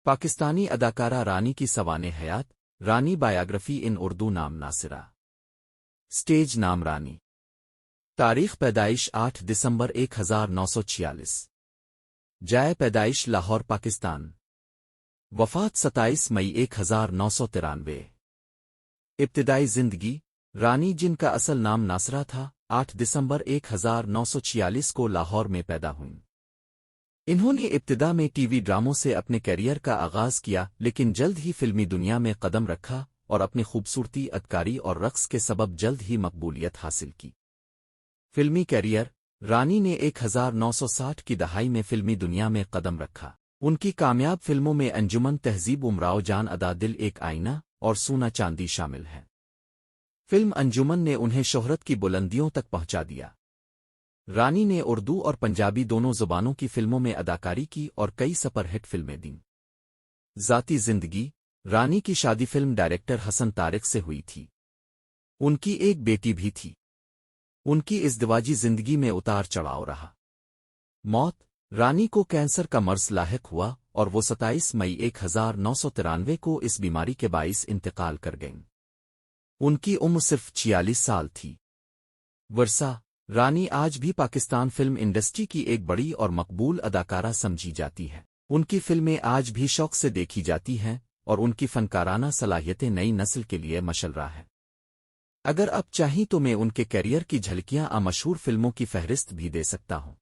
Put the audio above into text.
پاکستانی اداکارہ رانی کی سوانح حیات، رانی بایوگرافی ان اردو نام ناصرہ، سٹیج نام رانی، تاریخ پیدائش 8 دسمبر 1946، جائے پیدائش لاہور پاکستان، وفات 27 مئی 1993۔ ابتدائی زندگی رانی، جن کا اصل نام ناصرہ تھا، 8 دسمبر 1946 کو لاہور میں پیدا ہوئیں۔ انہوں نے ابتدا میں ٹی وی ڈراموں سے اپنے کیریئر کا آغاز کیا، لیکن جلد ہی فلمی دنیا میں قدم رکھا اور اپنی خوبصورتی، ادکاری اور رقص کے سبب جلد ہی مقبولیت حاصل کی۔ فلمی کیریئر رانی نے 1960 کی دہائی میں فلمی دنیا میں قدم رکھا۔ ان کی کامیاب فلموں میں انجمن، تہذیب، امراؤ جان، ادا، دل ایک آئینہ اور سونا چاندی شامل ہیں۔ فلم انجمن نے انہیں شہرت کی بلندیوں تک پہنچا دیا۔ رانی نے اردو اور پنجابی دونوں زبانوں کی فلموں میں اداکاری کی اور کئی سپر ہٹ فلمیں دیں۔ ذاتی زندگی رانی کی شادی فلم ڈائریکٹر حسن طارق سے ہوئی تھی۔ ان کی ایک بیٹی بھی تھی۔ ان کی ازدواجی زندگی میں اتار چڑھاؤ رہا۔ موت رانی کو کینسر کا مرض لاحق ہوا اور وہ 27 مئی 1993 کو اس بیماری کے باعث انتقال کر گئیں۔ ان کی عمر صرف 46 سال تھی۔ ورثہ رانی آج بھی پاکستان فلم انڈسٹری کی ایک بڑی اور مقبول اداکارہ سمجھی جاتی ہے۔ ان کی فلمیں آج بھی شوق سے دیکھی جاتی ہیں اور ان کی فنکارانہ صلاحیتیں نئی نسل کے لیے مشل راہ ہیں۔ اگر آپ چاہیں تو میں ان کے کیریئر کی جھلکیاں مشہور فلموں کی فہرست بھی دے سکتا ہوں۔